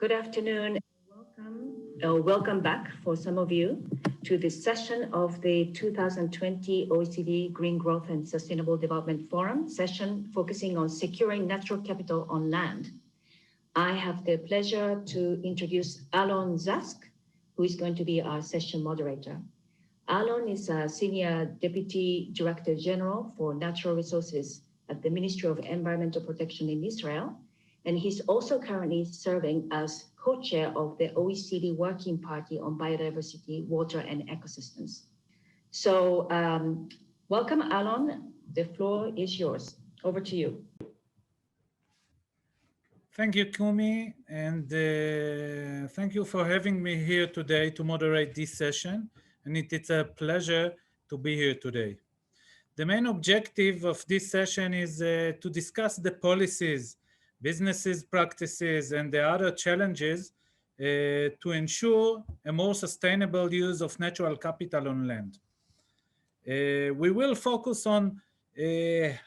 Good afternoon. Welcome back for some of you to this session of the 2020 OECD Green Growth and Sustainable Development Forum session focusing on securing natural capital on land. I have the pleasure to introduce Alon Zask, who is going to be our session moderator. Alon is a Senior Deputy Director General for Natural Resources at the Ministry of Environmental Protection in Israel, and he's also currently serving as co-chair of the OECD Working Party on Biodiversity, Water and Ecosystems. So welcome, Alon. The floor is yours. Over to you. Thank you, Kumi, and thank you for having me here today to moderate this session. And it's a pleasure to be here today. The main objective of this session is to discuss the policies, businesses, practices, and the other challenges to ensure a more sustainable use of natural capital on land. We will focus on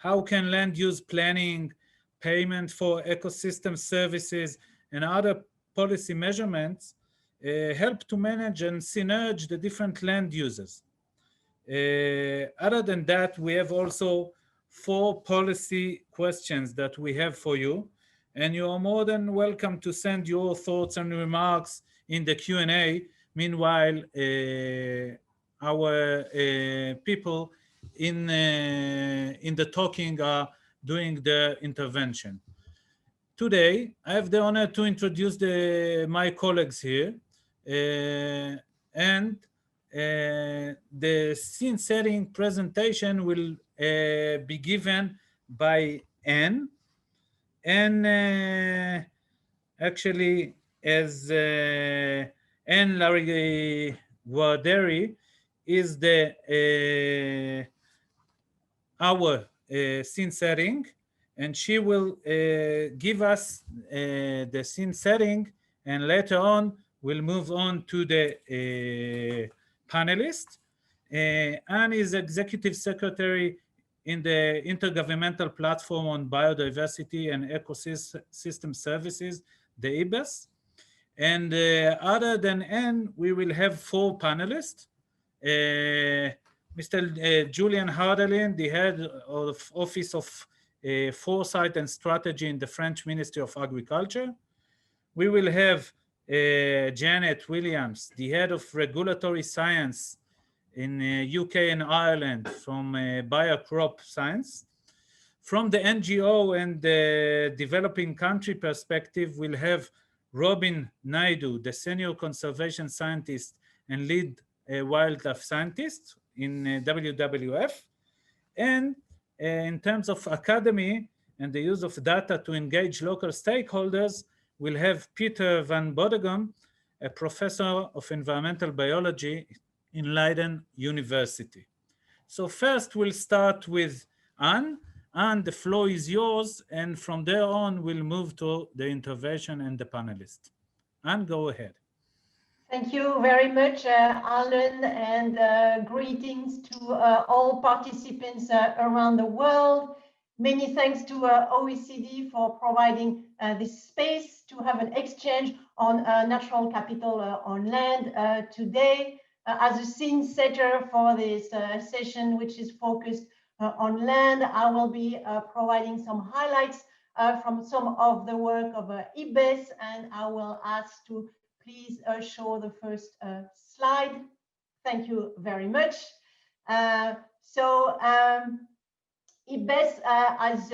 how can land use planning, payment for ecosystem services, and other policy measurements help to manage and synergize the different land uses. Other than that, we have also 4 policy questions that we have for you, and you are more than welcome to send your thoughts and remarks in the Q&A. Meanwhile, our people in the talking are doing the intervention. Today, I have the honor to introduce my colleagues here, and the scene setting presentation will be given by Anne. Anne actually, as Anne Larry Guarderi is our scene setting, and she will give us the scene setting, and later on we'll move on to the panelist. Anne is Executive Secretary in the Intergovernmental Platform on Biodiversity and Ecosystem Services, the IPBES. And other than Anne, we will have 4 panelists. Mr. Julian Hardelin, the head of Office of Foresight and Strategy in the French Ministry of Agriculture. We will have Janet Williams, the head of Regulatory Science in UK and Ireland from Biocrop Science. From the NGO and the developing country perspective, we'll have Robin Naidu, the Senior Conservation Scientist and Lead Wildlife Scientist in WWF. And in terms of academy and the use of data to engage local stakeholders, we'll have Peter van Bodegom, a professor of environmental biology in Leiden University. So first we'll start with Anne. Anne, the floor is yours, and from there on we'll move to the intervention and the panelists. Anne, go ahead. Thank you very much, Alan, and greetings to all participants around the world. Many thanks to OECD for providing this space to have an exchange on natural capital on land today. As a scene setter for this session, which is focused on land, I will be providing some highlights from some of the work of IPBES, and I will ask to please show the first slide. Thank you very much. IPBES, as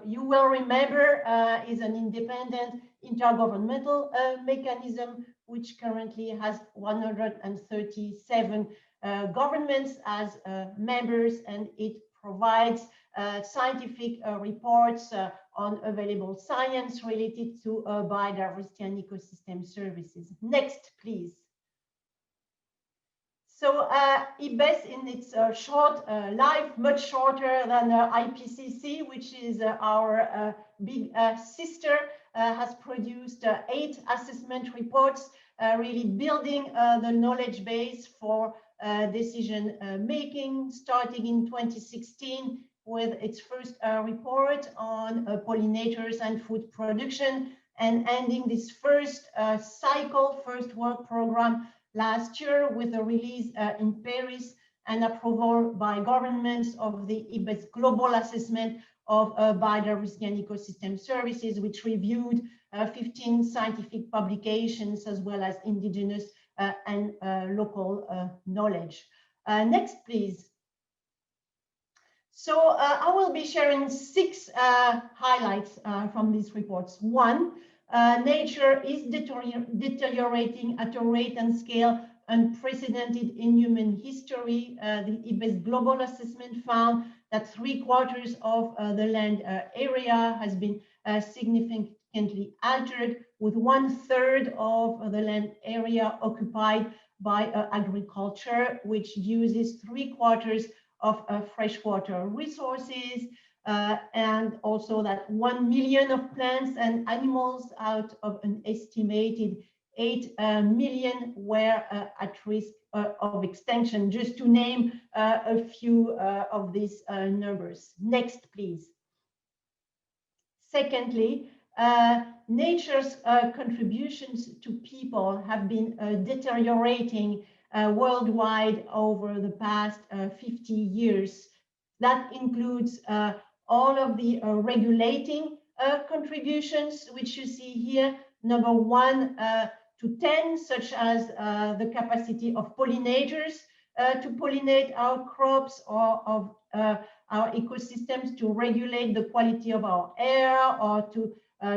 you will remember, is an independent intergovernmental mechanism which currently has 137 governments as members, and it provides scientific reports on available science related to biodiversity and ecosystem services. Next, please. So IPBES in its short life, much shorter than IPCC, which is our big sister, has produced 8 assessment reports, really building the knowledge base for decision making, starting in 2016 with its first report on pollinators and food production, and ending this first first work program last year with a release in Paris and approval by governments of the IPBES global assessment of biodiversity and ecosystem services, which reviewed 15 scientific publications as well as indigenous and local knowledge. Next, please. So I will be sharing 6 highlights from these reports. One, nature is deteriorating at a rate and scale unprecedented in human history. The IPBES global assessment found that 3/4 of the land area has been significantly altered, with 1/3 of the land area occupied by agriculture, which uses 3/4 of freshwater resources, and also that 1 million of plants and animals out of an estimated 8 million were at risk of extinction, just to name a few of these numbers. Next, please. Secondly, nature's contributions to people have been deteriorating worldwide over the past 50 years. That includes all of the regulating contributions, which you see here, number 1 to 10, such as the capacity of pollinators to pollinate our crops, or of our ecosystems to regulate the quality of our air, or to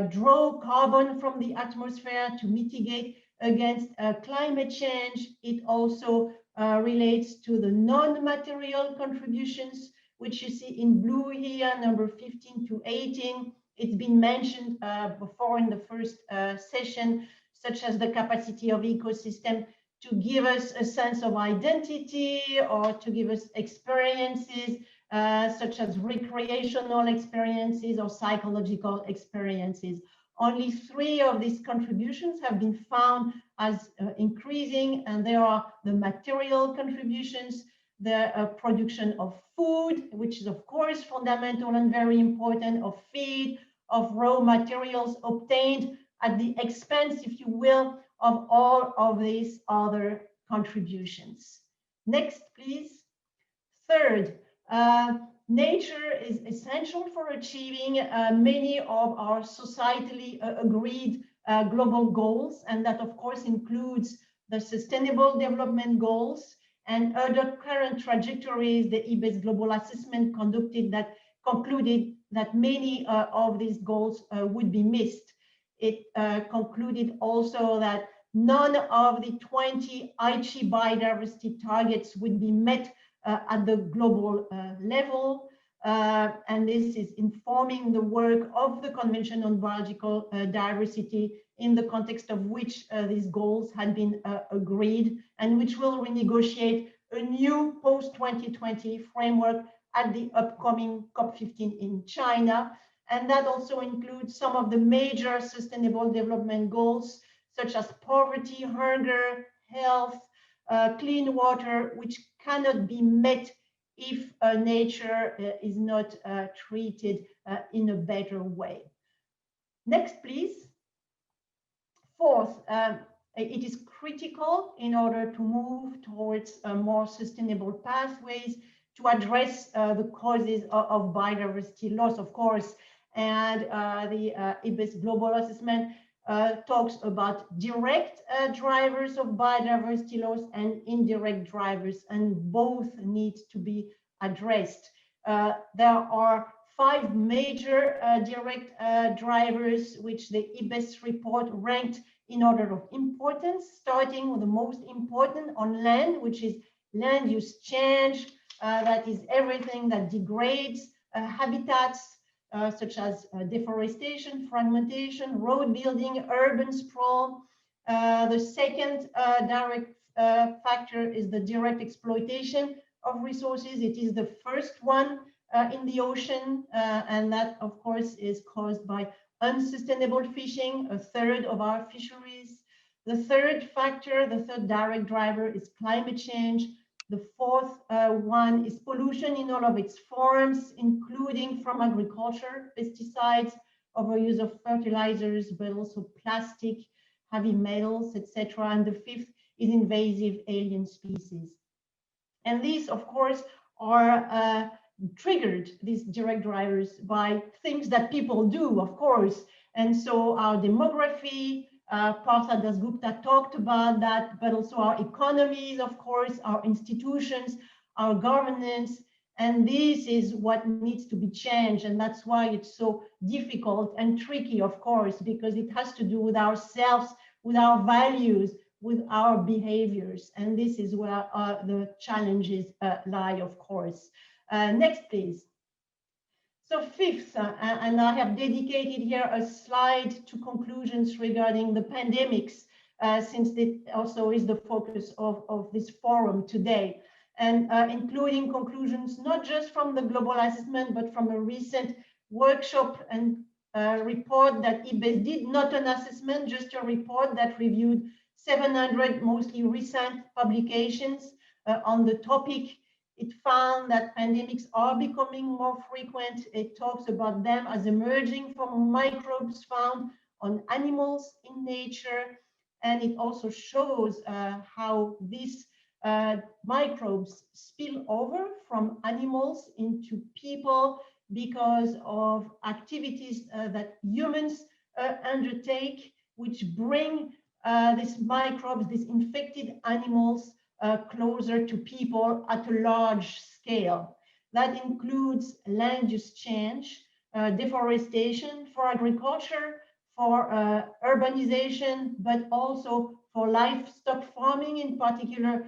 draw carbon from the atmosphere to mitigate against climate change. It also relates to the non-material contributions, which you see in blue here, number 15 to 18. It's been mentioned before in the first session, such as the capacity of ecosystem to give us a sense of identity, or to give us experiences such as recreational experiences or psychological experiences. Only 3 of these contributions have been found as increasing, and they are the material contributions, the production of food, which is of course fundamental and very important, of feed, of raw materials obtained at the expense, if you will, of all of these other contributions. Next, please. Third, nature is essential for achieving many of our societally agreed global goals, and that of course includes the Sustainable Development Goals and other current trajectories. The IPBES global assessment concluded that many of these goals would be missed. It concluded also that none of the 20 Aichi biodiversity targets would be met at the global level, and this is informing the work of the Convention on Biological Diversity, in the context of which these goals had been agreed, and which will renegotiate a new post-2020 framework at the upcoming COP15 in China. And that also includes some of the major sustainable development goals, such as poverty, hunger, health, clean water, which cannot be met if nature is not treated in a better way. Next, please. Fourth, it is critical, in order to move towards more sustainable pathways, to address the causes of biodiversity loss, of course. And the IPBES global assessment talks about direct drivers of biodiversity loss and indirect drivers, and both need to be addressed. There are 5 major direct drivers, which the IPBES report ranked in order of importance, starting with the most important on land, which is land use change. That is everything that degrades habitats, such as deforestation, fragmentation, road building, urban sprawl. The second direct factor is the direct exploitation of resources. It is the first one in the ocean, and that of course is caused by unsustainable fishing, 1/3 of our fisheries. The third factor, the third direct driver, is climate change. The fourth one is pollution in all of its forms, including from agriculture, pesticides, overuse of fertilizers, but also plastic, heavy metals, etc. And the fifth is invasive alien species. And these, of course, are triggered, these direct drivers, by things that people do, of course. And so our demography, Partha Dasgupta talked about that, but also our economies, of course, our institutions, our governance. And this is what needs to be changed. And that's why it's so difficult and tricky, of course, because it has to do with ourselves, with our values, with our behaviors. And this is where the challenges lie, of course. Next, please. So fifth, and I have dedicated here a slide to conclusions regarding the pandemics, since it also is the focus of this forum today, and including conclusions not just from the global assessment, but from a recent workshop and report that IPBES did, not an assessment, just a report that reviewed 700 mostly recent publications on the topic. It found that pandemics are becoming more frequent. It talks about them as emerging from microbes found on animals in nature. And it also shows how these microbes spill over from animals into people because of activities that humans undertake, which bring these microbes, these infected animals, closer to people at a large scale. That includes land use change, deforestation for agriculture, for urbanization, but also for livestock farming, in particular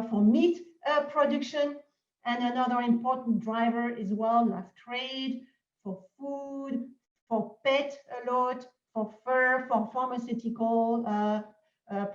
for meat production. And another important driver is wildlife trade, for food, for pet a lot, for fur, for pharmaceutical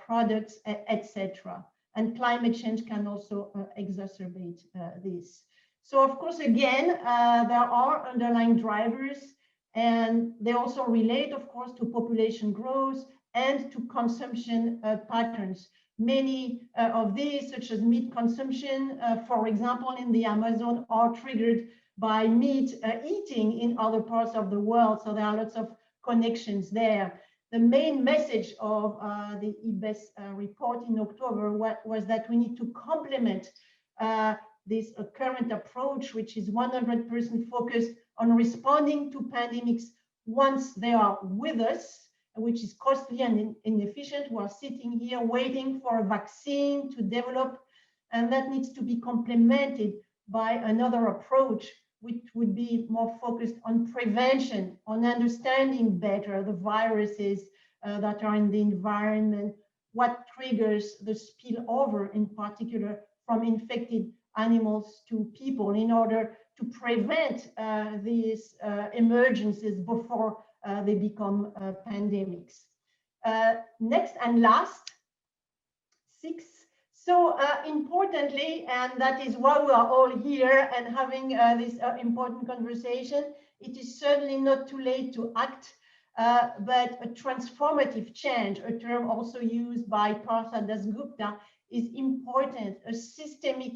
products, etc. And climate change can also exacerbate this. So of course, again, there are underlying drivers, and they also relate, of course, to population growth and to consumption patterns. Many of these, such as meat consumption, for example, in the Amazon, are triggered by meat eating in other parts of the world. So there are lots of connections there. The main message of the IPBES report in October was that we need to complement this current approach, which is 100% focused on responding to pandemics once they are with us, which is costly and inefficient. We are sitting here waiting for a vaccine to develop, and that needs to be complemented by another approach, which would be more focused on prevention, on understanding better the viruses that are in the environment, what triggers the spillover, in particular from infected animals to people, in order to prevent these emergencies before they become pandemics. Next and last, 6. So importantly, and that is why we are all here and having this important conversation, it is certainly not too late to act, but a transformative change, a term also used by Partha Dasgupta, is important. A systemic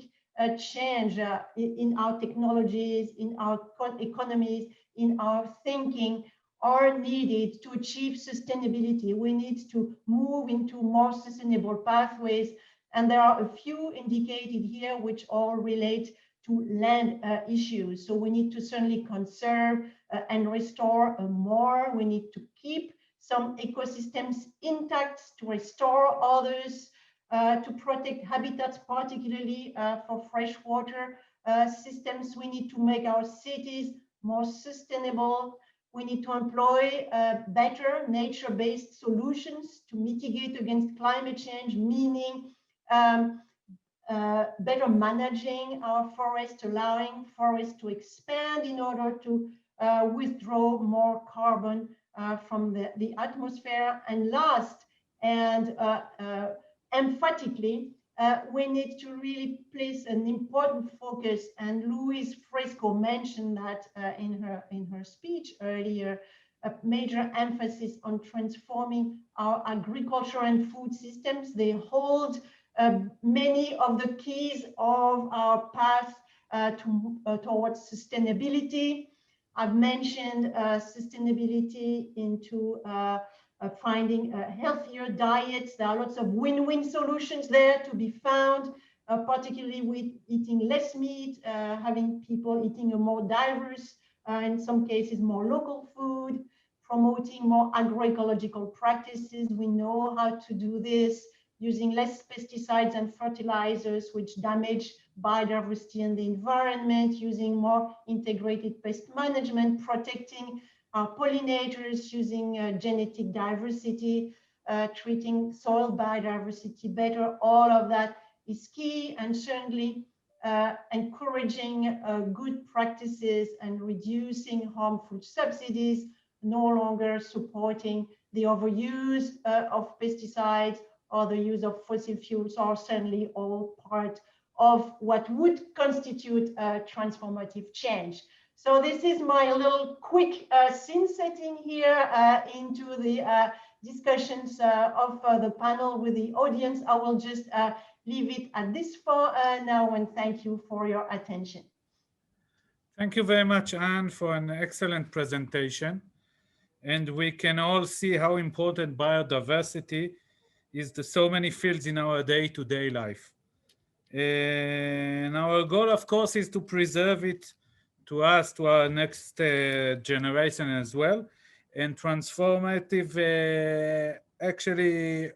change in our technologies, in our economies, in our thinking are needed to achieve sustainability. We need to move into more sustainable pathways. And there are a few indicated here which all relate to land issues. So we need to certainly conserve and restore more. We need to keep some ecosystems intact, to restore others, to protect habitats, particularly for freshwater systems. We need to make our cities more sustainable. We need to employ better nature-based solutions to mitigate against climate change, meaning better managing our forests, allowing forests to expand in order to withdraw more carbon from the atmosphere. And last, and emphatically, we need to really place an important focus, and Louise Fresco mentioned that in her speech earlier, a major emphasis on transforming our agriculture and food systems. They hold many of the keys of our path towards sustainability. I've mentioned sustainability into finding healthier diets. There are lots of win-win solutions there to be found, particularly with eating less meat, having people eating a more diverse, in some cases more local food, promoting more agroecological practices. We know how to do this, using less pesticides and fertilizers, which damage biodiversity and the environment, using more integrated pest management, protecting our pollinators, using genetic diversity, treating soil biodiversity better. All of that is key, and certainly encouraging good practices and reducing harmful subsidies, no longer supporting the overuse of pesticides or the use of fossil fuels are certainly all part of what would constitute a transformative change. So this is my little quick scene setting here into the discussions of the panel with the audience. I will just leave it at this for now, and thank you for your attention. Thank you very much, Anne, for an excellent presentation. And we can all see how important biodiversity is to so many fields in our day-to-day life. And our goal, of course, is to preserve it to us, to our next generation as well. And transformative actually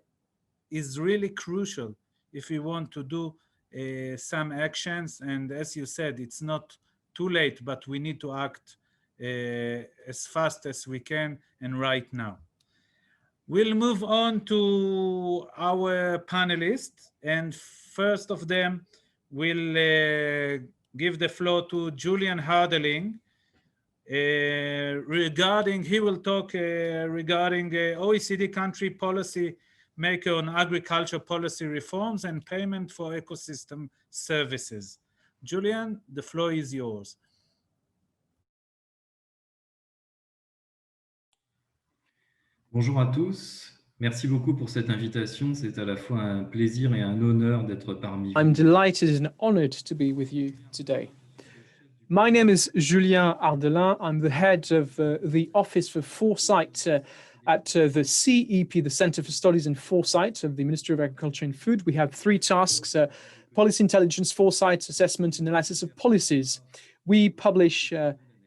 is really crucial if we want to do some actions. And as you said, it's not too late, but we need to act as fast as we can and right now. We'll move on to our panelists, and first of them will give the floor to Julian Hardeling. He will talk regarding OECD country policy maker on agriculture policy reforms and payment for ecosystem services. Julian, the floor is yours. Bonjour à tous. Merci beaucoup pour cette invitation. C'est à la fois un plaisir et un honneur d'être parmi vous. I'm delighted and honored to be with you today. My name is Julien Ardelin. I'm the head of the Office for Foresight at the CEP, the Center for Studies in Foresight of the Ministry of Agriculture and Food. We have three tasks: policy intelligence, foresight, assessment, and analysis of policies. We publish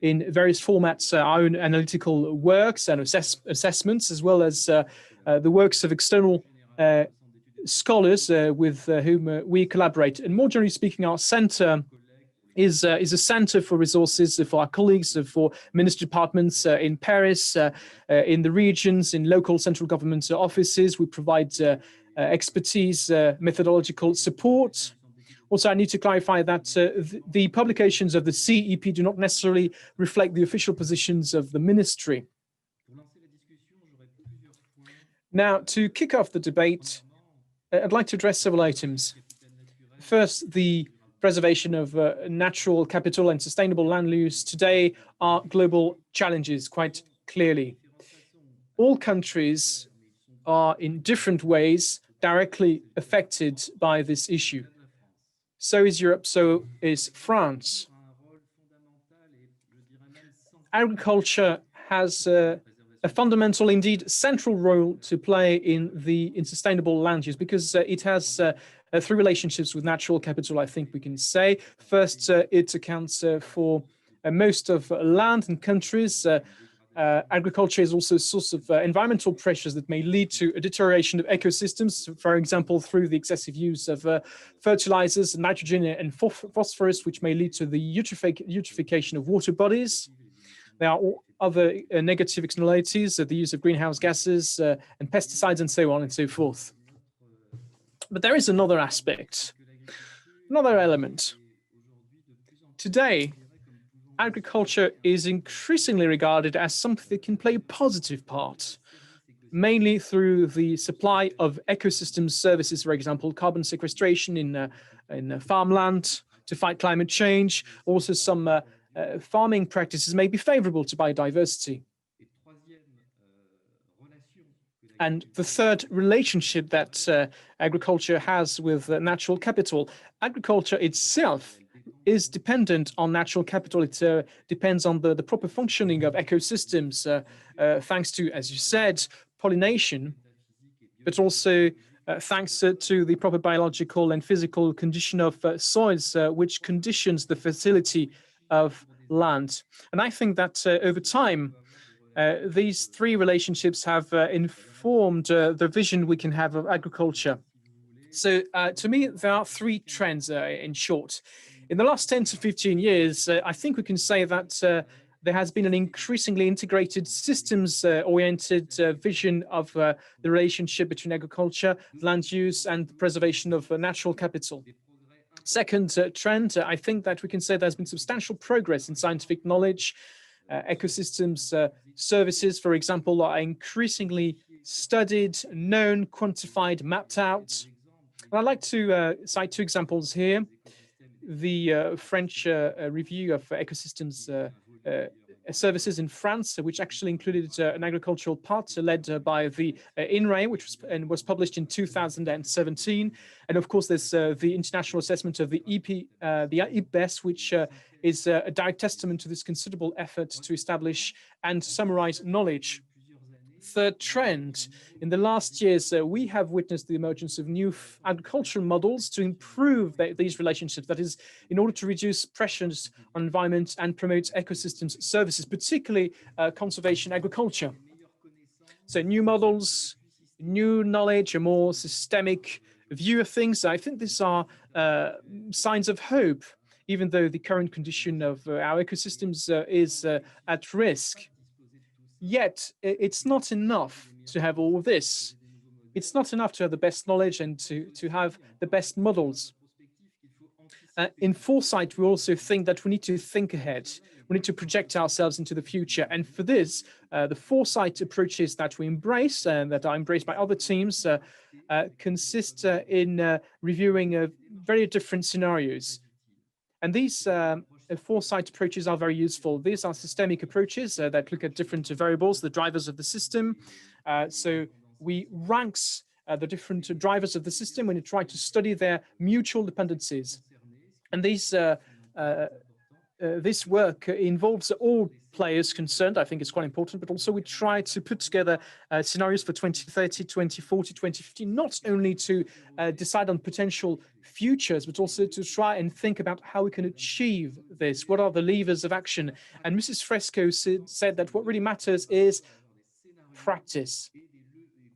in various formats our own analytical works and assessments, as well as the works of external scholars with whom we collaborate. And more generally speaking, our center is a center for resources for our colleagues, for ministry departments in Paris, in the regions, in local central government offices. We provide expertise, methodological support. Also, I need to clarify that the publications of the CEP do not necessarily reflect the official positions of the ministry. Now, to kick off the debate, I'd like to address several items. First, the preservation of natural capital and sustainable land use today are global challenges, quite clearly. All countries are in different ways directly affected by this issue. So is Europe, so is France. Agriculture has a fundamental, indeed central role to play in sustainable land use, because it has three relationships with natural capital, I think we can say. First, it accounts for most of land in countries. Agriculture is also a source of environmental pressures that may lead to a deterioration of ecosystems, for example, through the excessive use of fertilizers, nitrogen and phosphorus, which may lead to the eutrophication of water bodies. There are other negative externalities, the use of greenhouse gases and pesticides and so on and so forth. But there is another aspect, another element. Today, agriculture is increasingly regarded as something that can play a positive part, mainly through the supply of ecosystem services, for example, carbon sequestration in farmland to fight climate change. Also, some farming practices may be favorable to biodiversity. And the third relationship that agriculture has with natural capital, agriculture itself is dependent on natural capital. It depends on the proper functioning of ecosystems, thanks to, as you said, pollination, but also thanks to the proper biological and physical condition of soils, which conditions the fertility of land. And I think that over time, these three relationships have informed the vision we can have of agriculture. So to me, there are three trends in short. In the last 10 to 15 years, I think we can say that there has been an increasingly integrated systems-oriented vision of the relationship between agriculture, land use, and the preservation of natural capital. Second trend, I think that we can say there's been substantial progress in scientific knowledge. Ecosystems services, for example, are increasingly studied, known, quantified, mapped out. And I'd like to cite two examples here. The French review of ecosystems services in France, which actually included an agricultural part led by the INRAE, which was published in 2017. And of course, there's the international assessment of the IPBES, which is a direct testament to this considerable effort to establish and summarize knowledge. Third trend, in the last years, we have witnessed the emergence of new agricultural models to improve these relationships. That is, in order to reduce pressures on environment and promote ecosystems services, particularly conservation agriculture. So new models, new knowledge, a more systemic view of things. I think these are signs of hope, even though the current condition of our ecosystems is at risk. Yet, it's not enough to have all of this. It's not enough to have the best knowledge and to have the best models. In foresight, we also think that we need to think ahead. We need to project ourselves into the future. And for this, the foresight approaches that we embrace and that are embraced by other teams consist in reviewing very different scenarios. And these foresight approaches are very useful. These are systemic approaches that look at different variables, the drivers of the system. So we rank the different drivers of the system when you try to study their mutual dependencies. And this work involves all players concerned. I think it's quite important, but also we try to put together scenarios for 2030, 2040, 2050, not only to decide on potential futures, but also to try and think about how we can achieve this. What are the levers of action? And Mrs. Fresco said that what really matters is practice.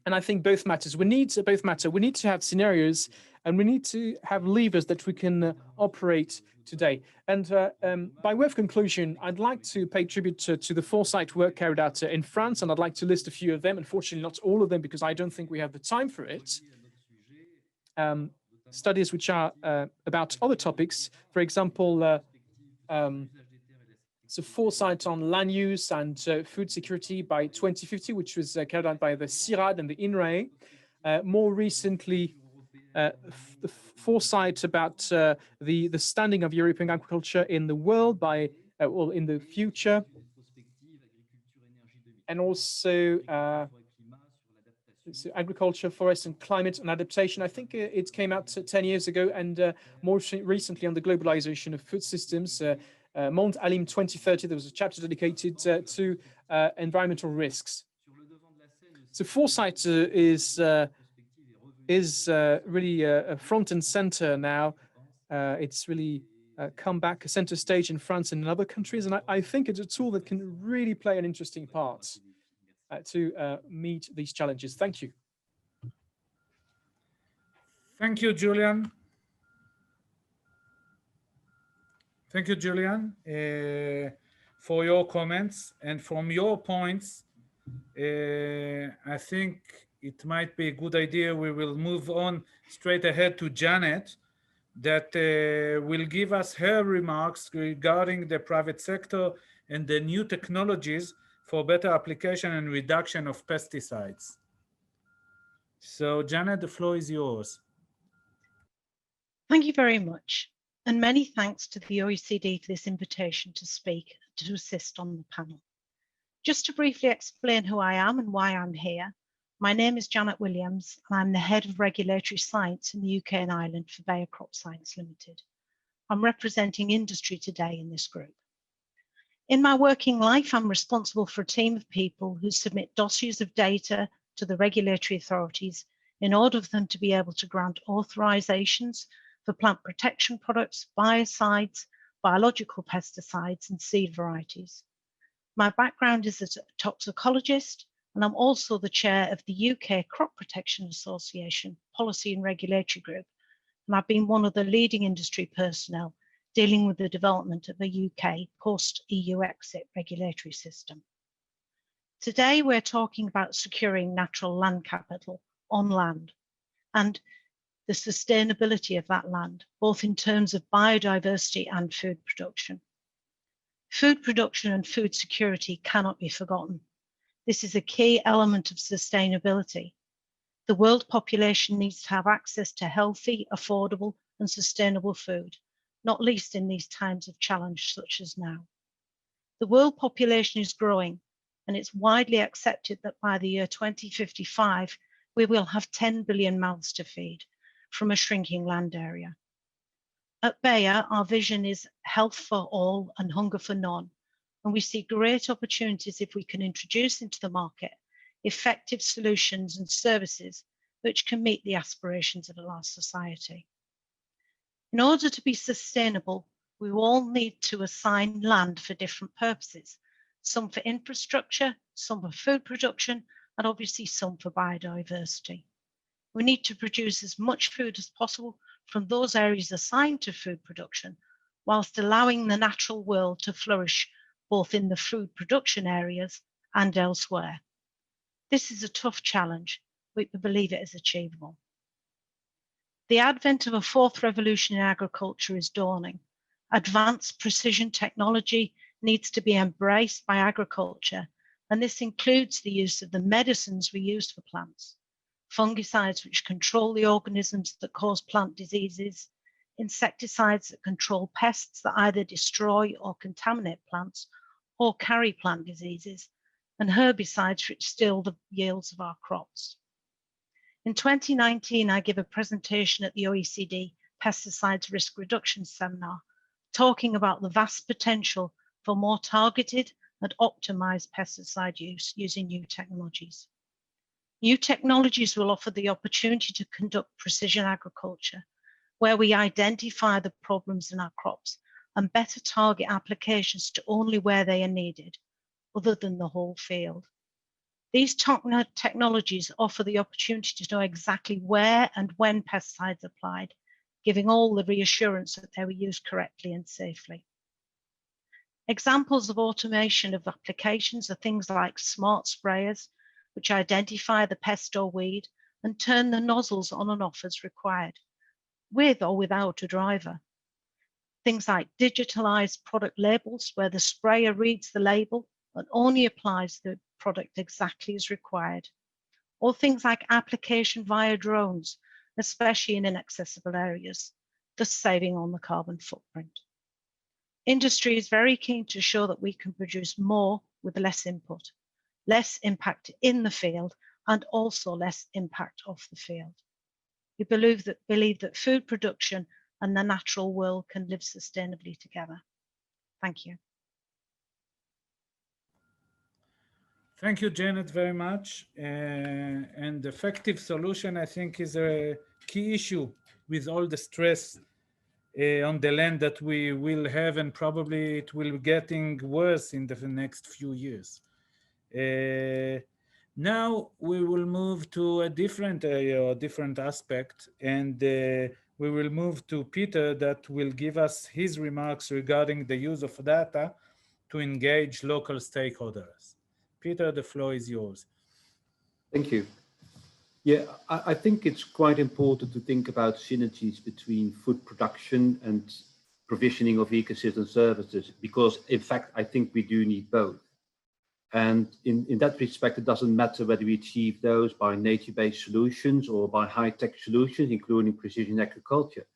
And I think both matters. We need both matter. We need to have scenarios and we need to have levers that we can operate today. And by way of conclusion, I'd like to pay tribute to the foresight work carried out in France, and I'd like to list a few of them. Unfortunately, not all of them, because I don't think we have the time for it. Studies which are about other topics, for example, so foresight on land use and food security by 2050, which was carried out by the CIRAD and the INRAE. More recently, the foresight about the standing of European agriculture in the world by, well, in the future. And also so agriculture, forest and climate and adaptation. I think it came out 10 years ago, and more recently on the globalization of food systems. Mont Alim 2030, there was a chapter dedicated to environmental risks. So foresight is really front and center now. It's really come back a center stage in France and in other countries, and I think it's a tool that can really play an interesting part to meet these challenges. Thank you. Thank you, Julian. Thank you, Julian, for your comments. And from your points, I think it might be a good idea. We will move on straight ahead to Janet, that will give us her remarks regarding the private sector and the new technologies for better application and reduction of pesticides. So Janet, the floor is yours. Thank you very much. And many thanks to the OECD for this invitation to speak, to assist on the panel. Just to briefly explain who I am and why I'm here, my name is Janet Williams, and I'm the Head of Regulatory Science in the UK and Ireland for Bayer Crop Science Limited. I'm representing industry today in this group. In my working life, I'm responsible for a team of people who submit dossiers of data to the regulatory authorities in order for them to be able to grant authorizations for plant protection products, biocides, biological pesticides, and seed varieties. My background is as a toxicologist, and I'm also the chair of the UK Crop Protection Association Policy and Regulatory Group, and I've been one of the leading industry personnel dealing with the development of a UK post-EU exit regulatory system. Today, we're talking about securing natural land capital on land and the sustainability of that land, both in terms of biodiversity and food production. Food production and food security cannot be forgotten. This is a key element of sustainability. The world population needs to have access to healthy, affordable, and sustainable food, not least in these times of challenge such as now. The world population is growing, and it's widely accepted that by the year 2055, we will have 10 billion mouths to feed from a shrinking land area. At Bayer, our vision is health for all and hunger for none, and we see great opportunities if we can introduce into the market effective solutions and services which can meet the aspirations of our society. In order to be sustainable, we all need to assign land for different purposes, some for infrastructure, some for food production, and obviously some for biodiversity. We need to produce as much food as possible from those areas assigned to food production, whilst allowing the natural world to flourish both in the food production areas and elsewhere. This is a tough challenge, but we believe it is achievable. The advent of a fourth revolution in agriculture is dawning. Advanced precision technology needs to be embraced by agriculture, and this includes the use of the medicines we use for plants, fungicides which control the organisms that cause plant diseases, insecticides that control pests that either destroy or contaminate plants or carry plant diseases, and herbicides which steal the yields of our crops. In 2019, I gave a presentation at the OECD Pesticides Risk Reduction Seminar, talking about the vast potential for more targeted and optimized pesticide use using new technologies. New technologies will offer the opportunity to conduct precision agriculture, where we identify the problems in our crops and better target applications to only where they are needed, other than the whole field. These technologies offer the opportunity to know exactly where and when pesticides are applied, giving all the reassurance that they were used correctly and safely. Examples of automation of applications are things like smart sprayers, which identify the pest or weed and turn the nozzles on and off as required, with or without a driver. Things like digitalized product labels, where the sprayer reads the label and only applies the product exactly as required. Or things like application via drones, especially in inaccessible areas, thus saving on the carbon footprint. Industry is very keen to show that we can produce more with less input, less impact in the field, and also less impact off the field. We believe that food production and the natural world can live sustainably together. Thank you. Thank you, Janet, very much. And effective solution, I think, is a key issue with all the stress on the land that we will have, and probably it will be getting worse in the next few years. Now we will move to a different area, or different aspect, and we will move to Peter, that will give us his remarks regarding the use of data to engage local stakeholders. Peter, the floor is yours. Thank you. Yeah, I think it's quite important to think about synergies between food production and provisioning of ecosystem services, because in fact, I think we do need both. And in that respect, it doesn't matter whether we achieve those by nature-based solutions or by high-tech solutions, including precision agriculture.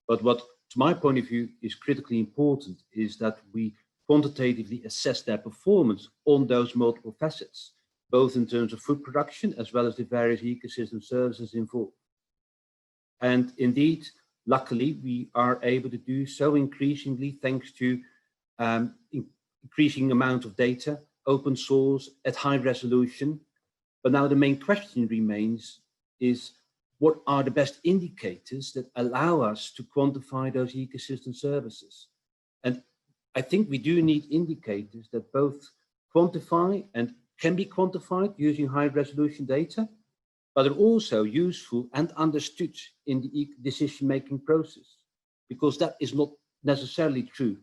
But what, to my point of view, is critically important is that we quantitatively assess their performance on those multiple facets, both in terms of food production as well as the various ecosystem services involved. And indeed, luckily, we are able to do so increasingly thanks to increasing amount of data, open source, at high resolution. But now the main question remains is, what are the best indicators that allow us to quantify those ecosystem services? And I think we do need indicators that both quantify and can be quantified using high resolution data, but are also useful and understood in the decision-making process, because that is not necessarily true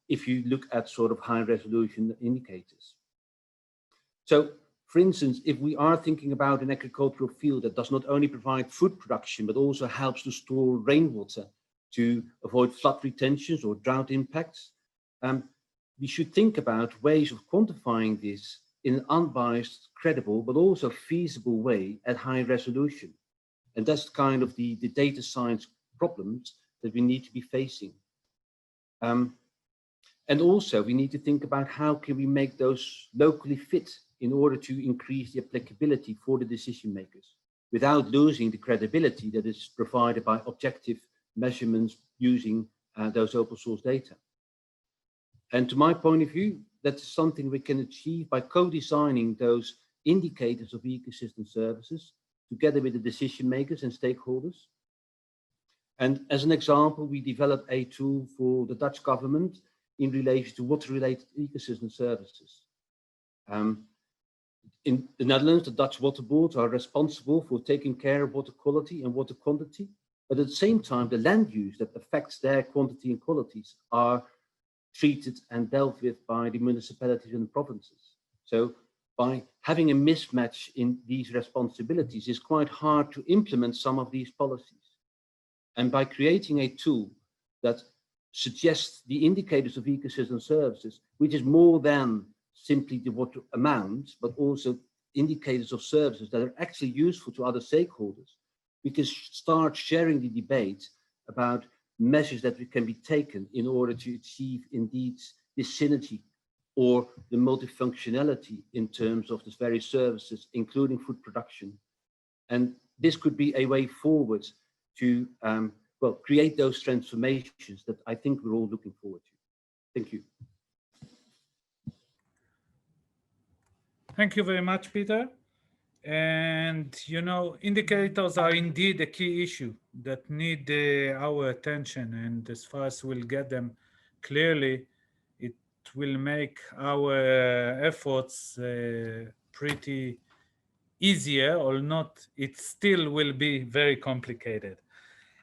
if you look at sort of high resolution indicators. So, for instance, if we are thinking about an agricultural field that does not only provide food production, but also helps to store rainwater to avoid flood retentions or drought impacts, we should think about ways of quantifying this in an unbiased, credible, but also feasible way at high resolution. And that's kind of the data science problems that we need to be facing. And also we need to think about how can we make those locally fit in order to increase the applicability for the decision makers without losing the credibility that is provided by objective measurements using those open source data. And to my point of view, that's something we can achieve by co-designing those indicators of ecosystem services together with the decision makers and stakeholders. And as an example, we developed a tool for the Dutch government in relation to water-related ecosystem services. In the Netherlands, the Dutch water boards are responsible for taking care of water quality and water quantity, but at the same time, the land use that affects their quantity and qualities are treated and dealt with by the municipalities and the provinces. So by having a mismatch in these responsibilities, it's quite hard to implement some of these policies. And by creating a tool that suggests the indicators of ecosystem services, which is more than simply the water amount, but also indicators of services that are actually useful to other stakeholders, we can start sharing the debate about measures that can be taken in order to achieve indeed this synergy or the multifunctionality in terms of these various services, including food production. And this could be a way forward to well, create those transformations that I think we're all looking forward to. Thank you. Thank you very much, Peter. And, you know, indicators are indeed a key issue that need our attention. And as far as we'll get them clearly, it will make our efforts pretty easier, or not, it still will be very complicated.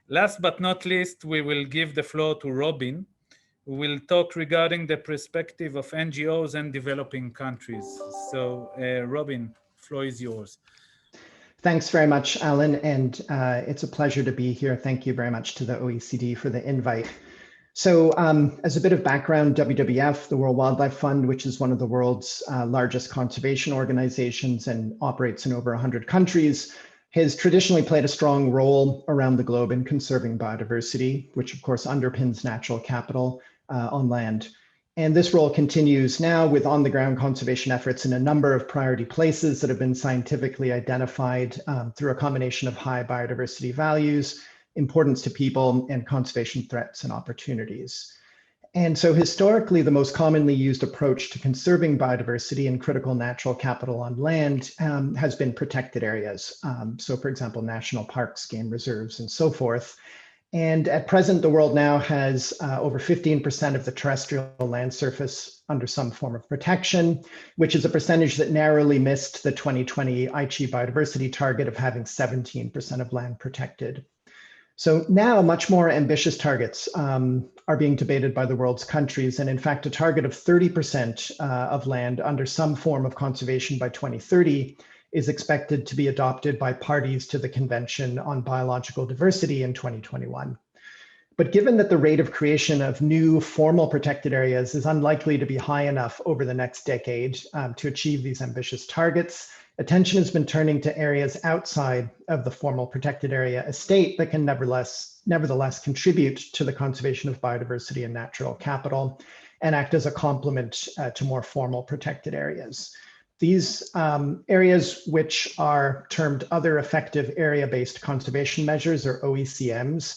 Last but not least, we will give the floor to Robin, who will talk regarding the perspective of NGOs and developing countries. So, Robin, floor is yours. Thanks very much, Alan, and it's a pleasure to be here. Thank you very much to the OECD for the invite. So as a bit of background, WWF, the World Wildlife Fund, which is one of the world's largest conservation organizations and operates in over 100 countries, has traditionally played a strong role around the globe in conserving biodiversity, which of course underpins natural capital on land. And this role continues now with on-the-ground conservation efforts in a number of priority places that have been scientifically identified through a combination of high biodiversity values, importance to people, and conservation threats and opportunities. And so historically, the most commonly used approach to conserving biodiversity and critical natural capital on land has been protected areas. So for example, national parks, game reserves, and so forth. And at present, the world now has over 15% of the terrestrial land surface under some form of protection, which is a percentage that narrowly missed the 2020 Aichi biodiversity target of having 17% of land protected. So now much more ambitious targets are being debated by the world's countries. And in fact, a target of 30% of land under some form of conservation by 2030 is expected to be adopted by parties to the Convention on Biological Diversity in 2021. But given that the rate of creation of new formal protected areas is unlikely to be high enough over the next decade to achieve these ambitious targets, attention has been turning to areas outside of the formal protected area estate that can nevertheless contribute to the conservation of biodiversity and natural capital and act as a complement to more formal protected areas. These areas, which are termed other effective area-based conservation measures, or OECMs,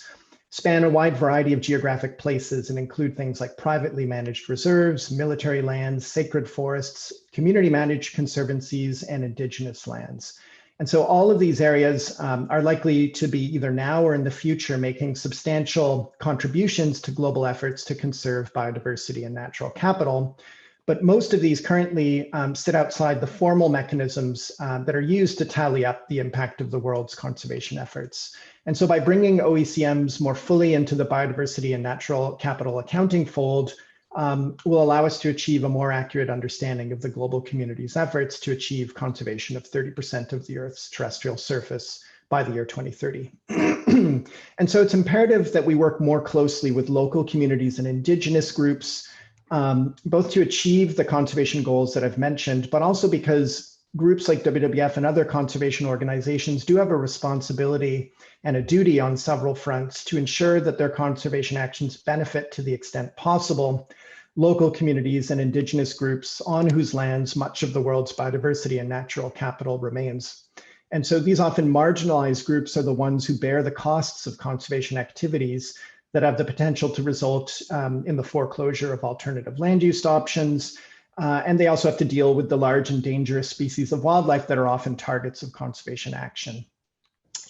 span a wide variety of geographic places and include things like privately managed reserves, military lands, sacred forests, community managed conservancies, and indigenous lands. And so all of these areas are likely to be either now or in the future making substantial contributions to global efforts to conserve biodiversity and natural capital. But most of these currently sit outside the formal mechanisms that are used to tally up the impact of the world's conservation efforts. And so by bringing OECMs more fully into the biodiversity and natural capital accounting fold, will allow us to achieve a more accurate understanding of the global community's efforts to achieve conservation of 30% of the Earth's terrestrial surface by the year 2030. And so it's imperative that we work more closely with local communities and indigenous groups, both to achieve the conservation goals that I've mentioned, but also because groups like WWF and other conservation organizations do have a responsibility and a duty on several fronts to ensure that their conservation actions benefit to the extent possible local communities and indigenous groups on whose lands much of the world's biodiversity and natural capital remains. And so these often marginalized groups are the ones who bear the costs of conservation activities that have the potential to result in the foreclosure of alternative land use options. And they also have to deal with the large and dangerous species of wildlife that are often targets of conservation action.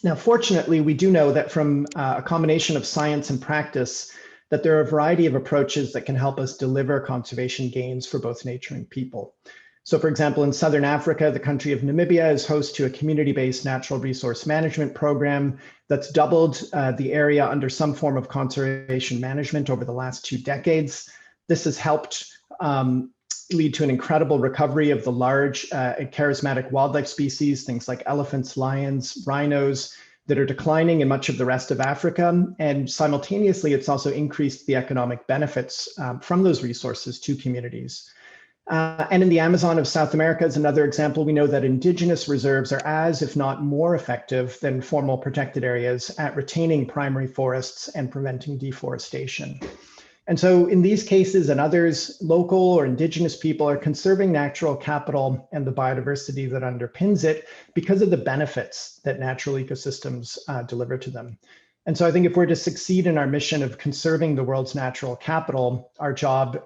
Now, fortunately, we do know that from a combination of science and practice, that there are a variety of approaches that can help us deliver conservation gains for both nature and people. So for example, in Southern Africa, the country of Namibia is host to a community-based natural resource management program that's doubled the area under some form of conservation management over the last 2 decades. This has helped lead to an incredible recovery of the large and charismatic wildlife species, things like elephants, lions, rhinos, that are declining in much of the rest of Africa. And simultaneously, it's also increased the economic benefits from those resources to communities. And in the Amazon of South America is another example. We know that indigenous reserves are as, if not more effective than formal protected areas at retaining primary forests and preventing deforestation. And so in these cases and others, local or indigenous people are conserving natural capital and the biodiversity that underpins it because of the benefits that natural ecosystems deliver to them. And so I think if we're to succeed in our mission of conserving the world's natural capital, our job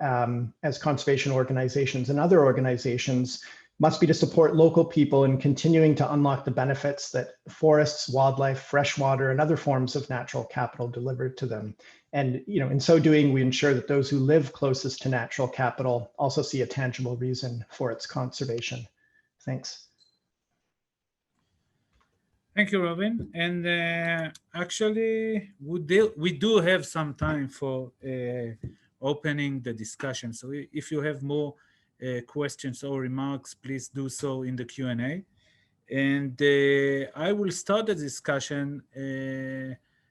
as conservation organizations and other organizations must be to support local people in continuing to unlock the benefits that forests, wildlife, freshwater, and other forms of natural capital deliver to them. And in so doing, we ensure that those who live closest to natural capital also see a tangible reason for its conservation. Thanks. Thank you, Robin. And actually, we do have some time for opening the discussion. So if you have more questions or remarks, please do so in the Q&A. And I will start the discussion,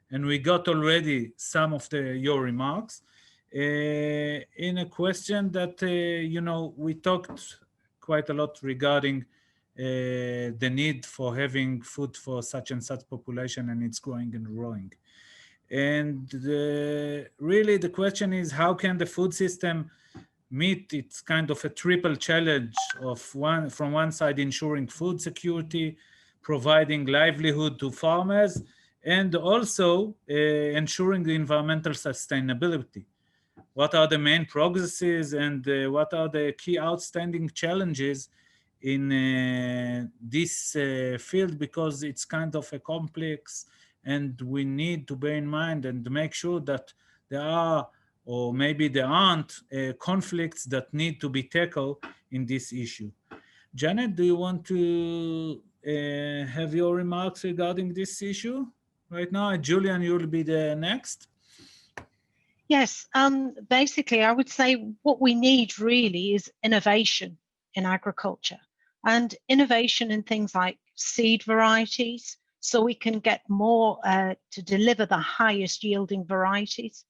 and we got already some of your remarks in a question that, we talked quite a lot regarding the need for having food for such and such population, and it's growing and growing. And really the question is, how can the food system meet its kind of a triple challenge of from one side ensuring food security, providing livelihood to farmers, and also ensuring the environmental sustainability? What are the main progresses and what are the key outstanding challenges in this field? Because it's kind of a complex, and we need to bear in mind and make sure that there are, or maybe there aren't, conflicts that need to be tackled in this issue. Janet, do you want to have your remarks regarding this issue right now? Julian, you'll be the next. Yes, basically, I would say what we need really is innovation in agriculture, and innovation in things like seed varieties, so we can get more to deliver the highest yielding varieties,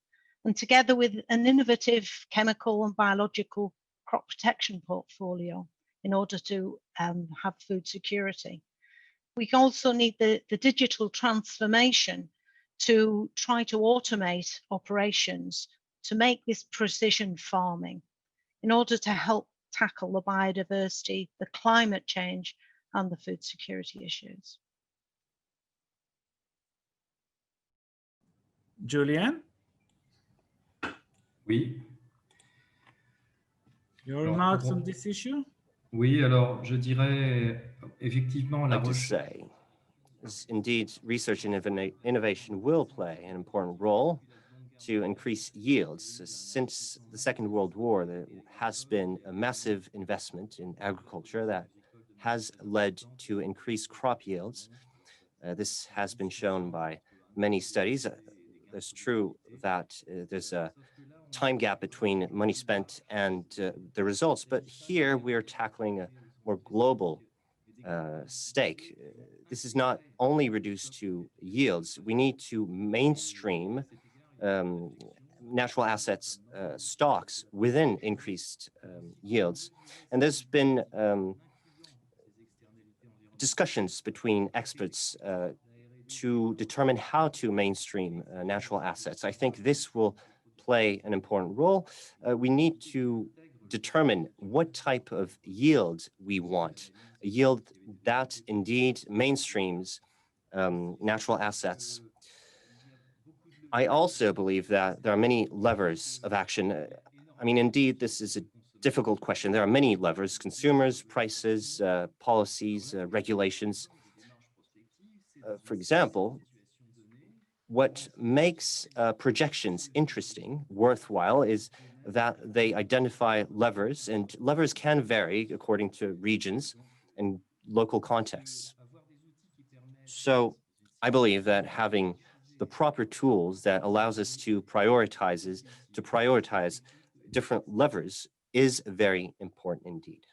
and together with an innovative chemical and biological crop protection portfolio in order to have food security. We also need the digital transformation to try to automate operations to make this precision farming in order to help tackle the biodiversity, the climate change, and the food security issues. Julian, Oui. your remarks on this issue? Oui, alors je dirais effectivement la I'd like to recherche. say indeed, research and innovation will play an important role to increase yields. Since the Second World War, there has been a massive investment in agriculture that has led to increased crop yields. This has been shown by many studies. It's true that there's a time gap between money spent and the results, but here we are tackling a more global stake. This is not only reduced to yields. We need to mainstream natural assets stocks within increased yields. And there's been discussions between experts to determine how to mainstream natural assets. I think this will play an important role. We need to determine what type of yield we want, a yield that indeed mainstreams natural assets. I also believe that there are many levers of action. I mean, indeed, this is a difficult question. There are many levers: consumers, prices, policies, regulations. For example, what makes projections interesting, worthwhile, is that they identify levers, and levers can vary according to regions and local contexts. So I believe that having the proper tools that allows us to prioritize different levers is very important indeed.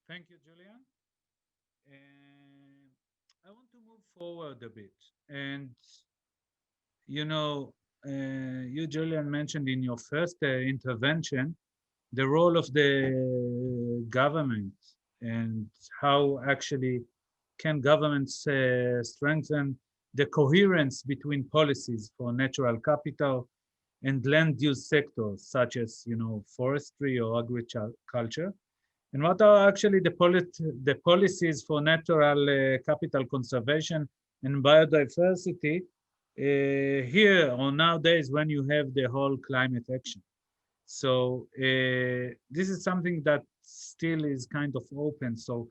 Thank you, Julian. And I want to move forward a bit. And, you know, you, Julian, mentioned in your first intervention the role of the government and how actually can governments strengthen the coherence between policies for natural capital and land use sectors, such as, you know, forestry or agriculture. And what are actually the policies for natural capital conservation and biodiversity here or nowadays when you have the whole climate action? So this is something that still is kind of open. So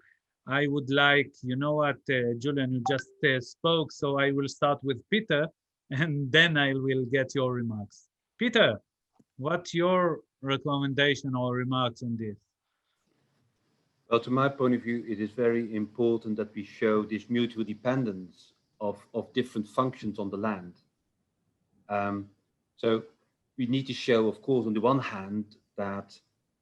I would like, you know what, Julian, you just spoke, so I will start with Peter, and then I will get your remarks. Peter, what's your recommendation or remarks on this? Well, to my point of view, it is very important that we show this mutual dependence of different functions on the land. So we need to show, of course, on the one hand, that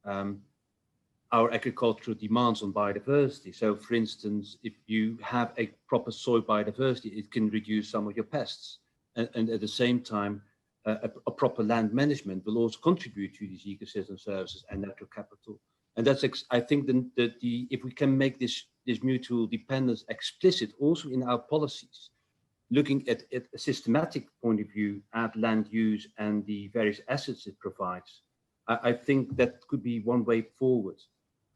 our agricultural demands on biodiversity. So, for instance, if you have a proper soil biodiversity, it can reduce some of your pests. And at the same time, a proper land management will also contribute to these ecosystem services and natural capital. And that's, I think, if we can make this mutual dependence explicit also in our policies, looking at a systematic point of view at land use and the various assets it provides, I think that could be one way forward.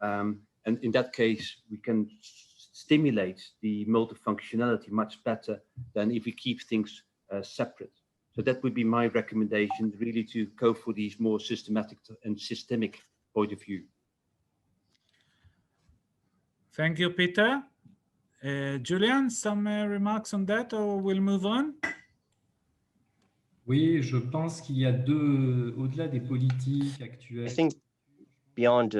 And in that case, we can stimulate the multifunctionality much better than if we keep things separate. So that would be my recommendation, really, to go for these more systematic and systemic point of view. Thank you, Peter. Julian, some remarks on that, or we'll move on? Oui, je pense qu'il y a au-delà des politiques actuelles. I think beyond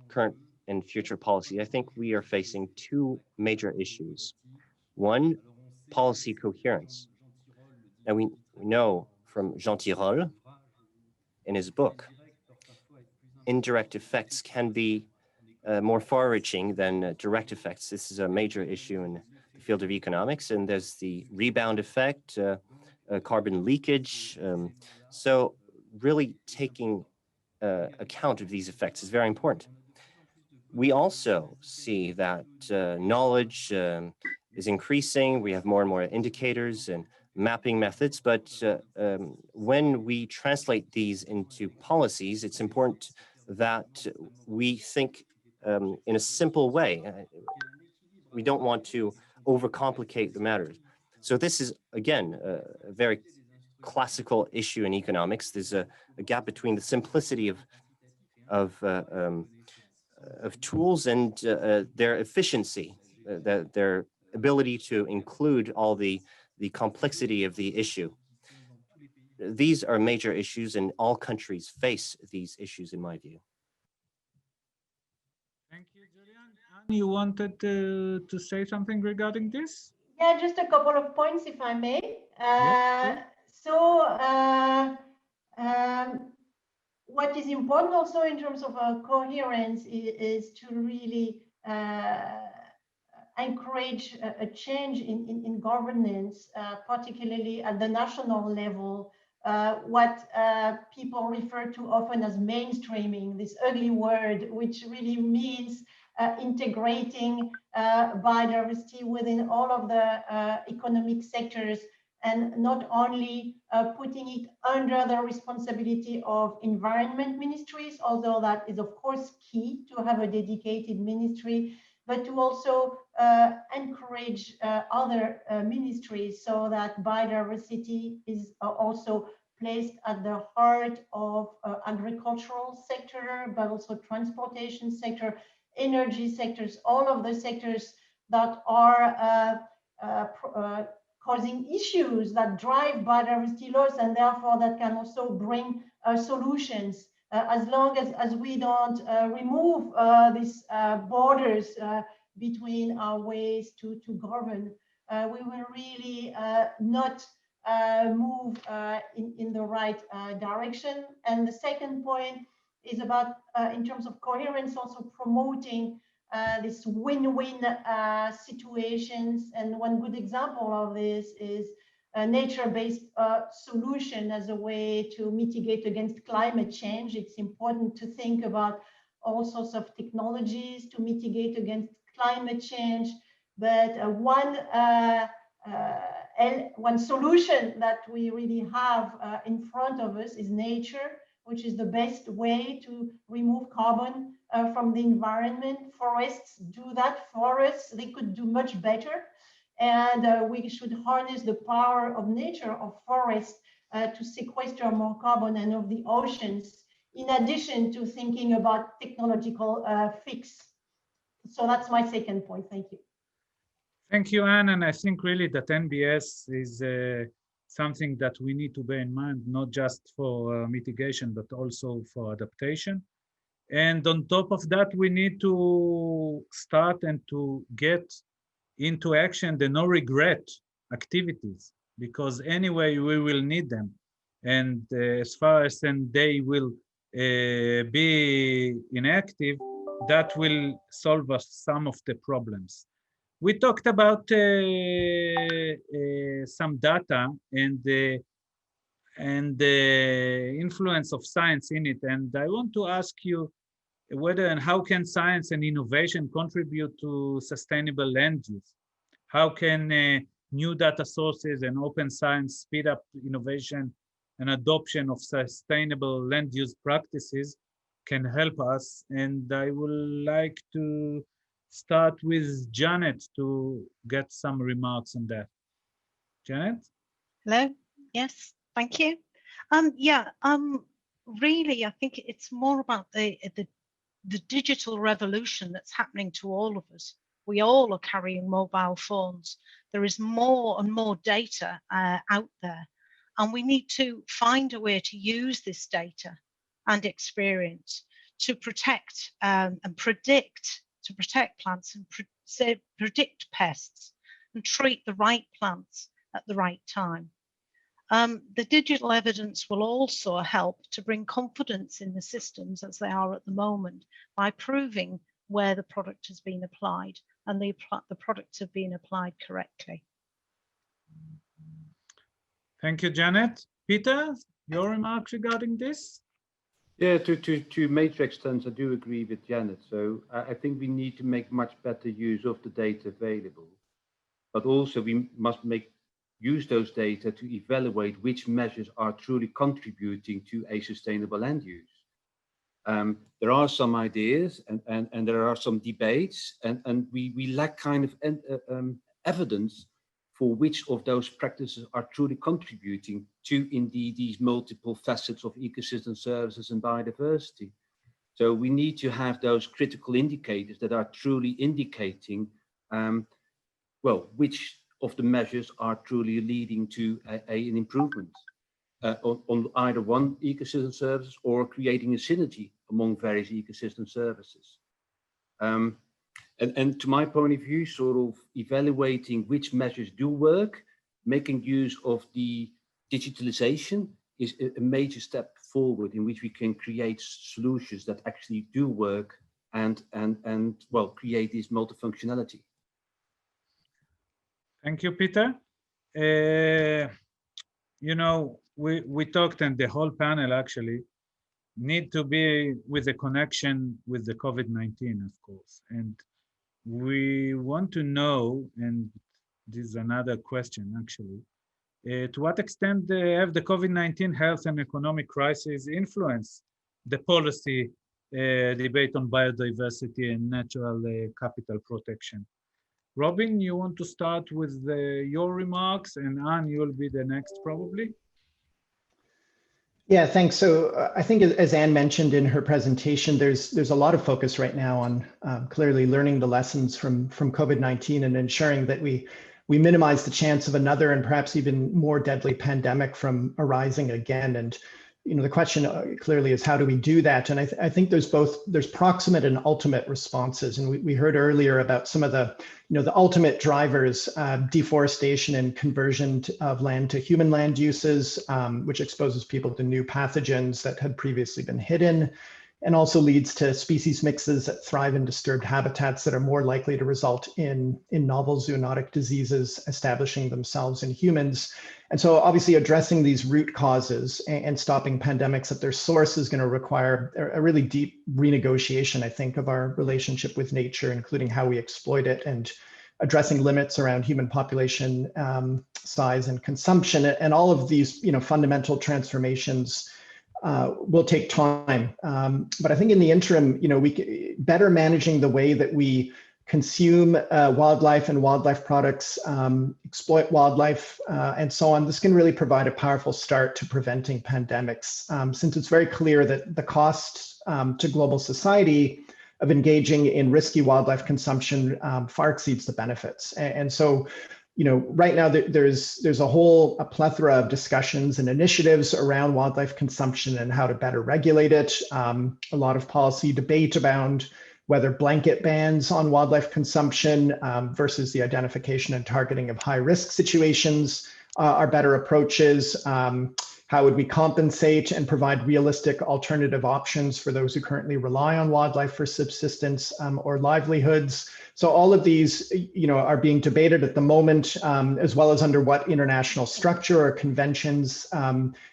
current and future policy, I think we are facing two major issues. One, policy coherence. And we know from Jean Tirole in his book, indirect effects can be more far-reaching than direct effects. This is a major issue in the field of economics, and there's the rebound effect, carbon leakage. So really taking account of these effects is very important. We also see that knowledge is increasing. We have more and more indicators, and mapping methods, but when we translate these into policies, it's important that we think in a simple way. We don't want to overcomplicate the matters. So this is, again, a very classical issue in economics. There's a gap between the simplicity of tools and their efficiency, their ability to include all the complexity of the issue. These are major issues, and all countries face these issues, in my view. Thank you, Julian. Anne, you wanted to say something regarding this? Yeah, just a couple of points, if I may. What is important also in terms of coherence is to really encourage a change in governance, particularly at the national level. What people refer to often as mainstreaming, this ugly word, which really means integrating biodiversity within all of the economic sectors, and not only putting it under the responsibility of environment ministries, although that is of course key to have a dedicated ministry, but to also encourage other ministries so that biodiversity is also placed at the heart of agricultural sector, but also transportation sector, energy sectors, all of the sectors that are causing issues that drive biodiversity loss, and therefore that can also bring solutions. As long as we don't remove these borders between our ways to govern, we will really not move in the right direction. And the second point is about, in terms of coherence, also promoting this win-win situations. And one good example of this is a nature-based solution as a way to mitigate against climate change. It's important to think about all sorts of technologies to mitigate against climate change. But one solution that we really have in front of us is nature, which is the best way to remove carbon from the environment. Forests do that for us. They could do much better. And we should harness the power of nature, of forests, to sequester more carbon, and of the oceans, in addition to thinking about technological fix. So that's my second point. Thank you. Thank you, Anne. And I think really that NBS is something that we need to bear in mind, not just for mitigation, but also for adaptation. And on top of that, we need to start and to get into action the no regret activities, because anyway, we will need them. And as far as then they will be inactive, that will solve us some of the problems. We talked about some data and the influence of science in it. And I want to ask you whether and how can science and innovation contribute to sustainable land use? How can new data sources and open science speed up innovation and adoption of sustainable land use practices can help us? And I would like to start with Janet to get some remarks on that. Janet? Hello. Yes, thank you. Really, I think it's more about the digital revolution that's happening to all of us. We all are carrying mobile phones. There is more and more data out there, and we need to find a way to use this data and experience to protect and predict, to protect plants and predict pests and treat the right plants at the right time. The digital evidence will also help to bring confidence in the systems as they are at the moment by proving where the product has been applied and the products have been applied correctly. Thank you, Janet. Peter, your remarks regarding this? Yeah, to major extent, I do agree with Janet. So I think we need to make much better use of the data available, but also we must make use those data to evaluate which measures are truly contributing to a sustainable land use. There are some ideas and there are some debates, and we lack kind of evidence for which of those practices are truly contributing to indeed these multiple facets of ecosystem services and biodiversity. So we need to have those critical indicators that are truly indicating, well, which of the measures are truly leading to an improvement on either one ecosystem service or creating a synergy among various ecosystem services. And to my point of view, sort of evaluating which measures do work, making use of the digitalization is a major step forward in which we can create solutions that actually do work and well, create this multifunctionality. Thank you, Peter. You know, we talked, and the whole panel actually need to be with a connection with the COVID-19, of course. And we want to know, and this is another question actually, to what extent have the COVID-19 health and economic crisis influenced the policy debate on biodiversity and natural capital protection? Robin, you want to start with your remarks, and Anne, you'll be the next probably. Yeah, thanks. So I think as Anne mentioned in her presentation, there's a lot of focus right now on clearly learning the lessons from COVID-19 and ensuring that we minimize the chance of another and perhaps even more deadly pandemic from arising again. And you know, the question clearly is, how do we do that? And I think there's proximate and ultimate responses. And we heard earlier about some of the, you know, the ultimate drivers, deforestation and conversion of land to human land uses, which exposes people to new pathogens that had previously been hidden, and also leads to species mixes that thrive in disturbed habitats that are more likely to result in novel zoonotic diseases establishing themselves in humans. And so obviously addressing these root causes and stopping pandemics at their source is going to require a really deep renegotiation, I think, of our relationship with nature, including how we exploit it and addressing limits around human population size and consumption. And all of these, you know, fundamental transformations will take time. But I think in the interim, you know, better managing the way that we consume wildlife and wildlife products, exploit wildlife, and so on, this can really provide a powerful start to preventing pandemics, since it's very clear that the cost to global society of engaging in risky wildlife consumption far exceeds the benefits. And so, you know, right now there's a plethora of discussions and initiatives around wildlife consumption and how to better regulate it. A lot of policy debate around whether blanket bans on wildlife consumption versus the identification and targeting of high risk situations are better approaches. How would we compensate and provide realistic alternative options for those who currently rely on wildlife for subsistence or livelihoods? So all of these, you know, are being debated at the moment, as well as under what international structure or conventions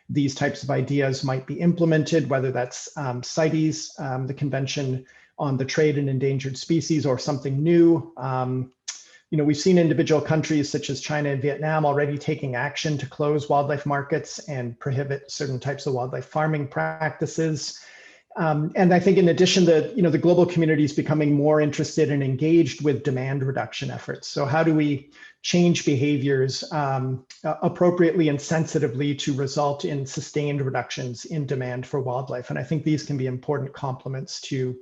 these types of ideas might be implemented, whether that's CITES, the Convention on the Trade in Endangered Species, or something new. You know, we've seen individual countries such as China and Vietnam already taking action to close wildlife markets and prohibit certain types of wildlife farming practices. And I think in addition, the global community is becoming more interested and engaged with demand reduction efforts. So how do we change behaviors appropriately and sensitively to result in sustained reductions in demand for wildlife? And I think these can be important complements to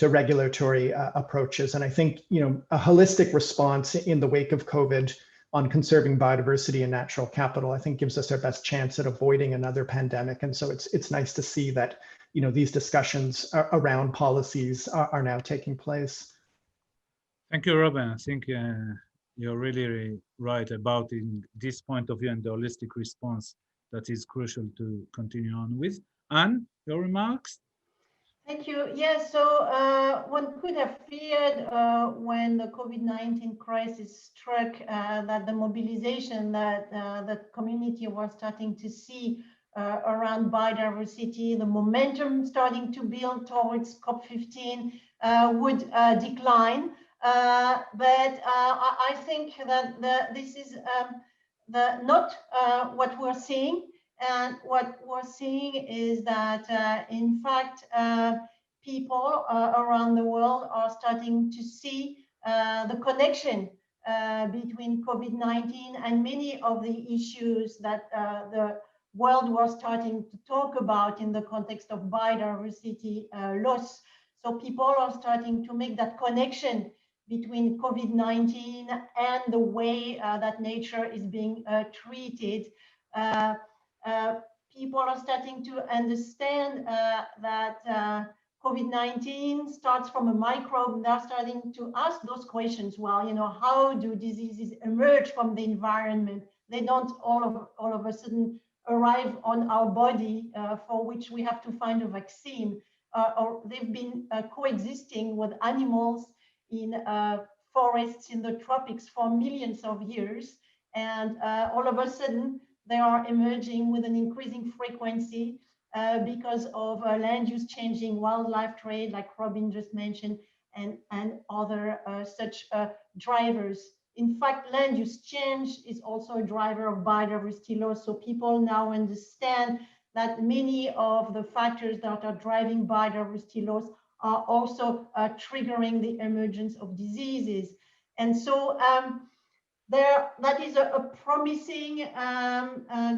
regulatory approaches. And I think, you know, a holistic response in the wake of COVID on conserving biodiversity and natural capital, I think gives us our best chance at avoiding another pandemic. And so it's nice to see that, you know, these discussions around policies are now taking place. Thank you, Robin. I think you're really right about in this point of view and the holistic response that is crucial to continue on with. Anne, your remarks? Thank you. Yes, so one could have feared when the COVID-19 crisis struck that the mobilization that the community was starting to see around biodiversity, the momentum starting to build towards COP15 would decline. But I think that this is not what we're seeing. And what we're seeing is that, in fact, people around the world are starting to see the connection between COVID-19 and many of the issues that the world was starting to talk about in the context of biodiversity loss. So people are starting to make that connection between COVID-19 and the way that nature is being treated. People are starting to understand that COVID-19 starts from a microbe. They're starting to ask those questions. Well, you know, how do diseases emerge from the environment? They don't all of a sudden arrive on our body for which we have to find a vaccine. Or they've been coexisting with animals in forests in the tropics for millions of years. And all of a sudden, they are emerging with an increasing frequency because of land use changing, wildlife trade, like Robin just mentioned, and other such drivers. In fact, land use change is also a driver of biodiversity loss. So people now understand that many of the factors that are driving biodiversity loss are also triggering the emergence of diseases. And so that is a promising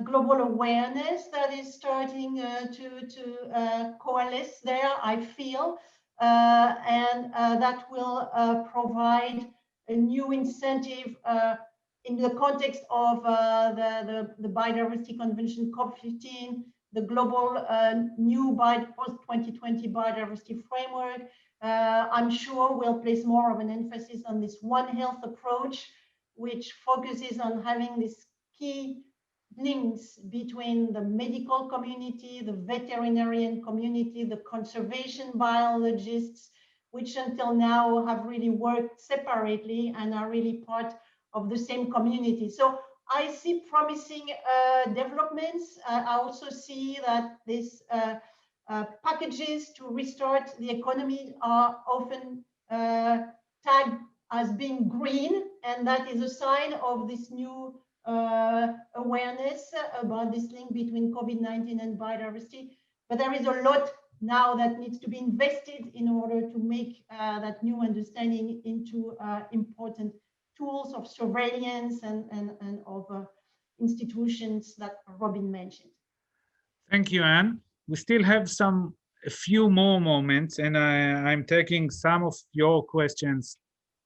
global awareness that is starting to coalesce there, I feel, and that will provide a new incentive in the context of the Biodiversity Convention COP15, the global new post-2020 biodiversity framework. I'm sure we'll place more of an emphasis on this One Health approach, which focuses on having these key links between the medical community, the veterinarian community, the conservation biologists, which until now have really worked separately and are really part of the same community. So I see promising developments. I also see that these packages to restart the economy are often tagged as being green, and that is a sign of this new awareness about this link between COVID-19 and biodiversity. But there is a lot now that needs to be invested in order to make that new understanding into important tools of surveillance and of institutions that Robin mentioned. Thank you, Anne. We still have a few more moments, and I'm taking some of your questions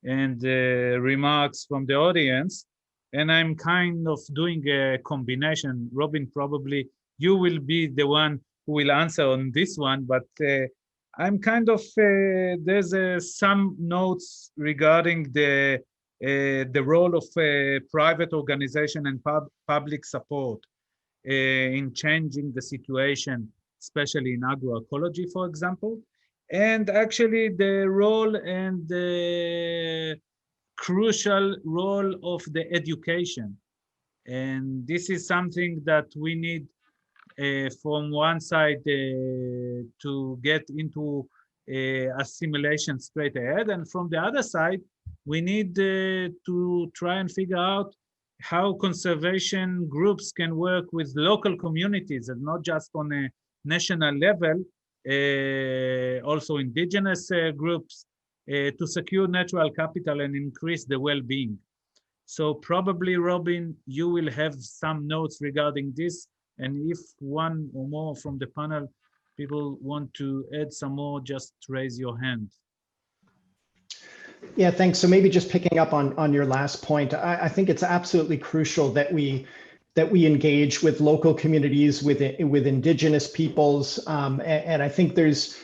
and remarks from the audience, and I'm kind of doing a combination. Robin, probably you will be the one who will answer on this one, but I'm kind of, there's some notes regarding the role of private organization and public support in changing the situation, especially in agroecology, for example, and actually the role and the crucial role of the education. And this is something that we need from one side to get into assimilation straight ahead, and from the other side, we need to try and figure out how conservation groups can work with local communities and not just on a national level, also indigenous groups, to secure natural capital and increase the well-being. So probably, Robin, you will have some notes regarding this. And if one or more from the panel people want to add some more, just raise your hand. Yeah, thanks. So maybe just picking up on your last point, I think it's absolutely crucial that we engage with local communities, with indigenous peoples, and I think there's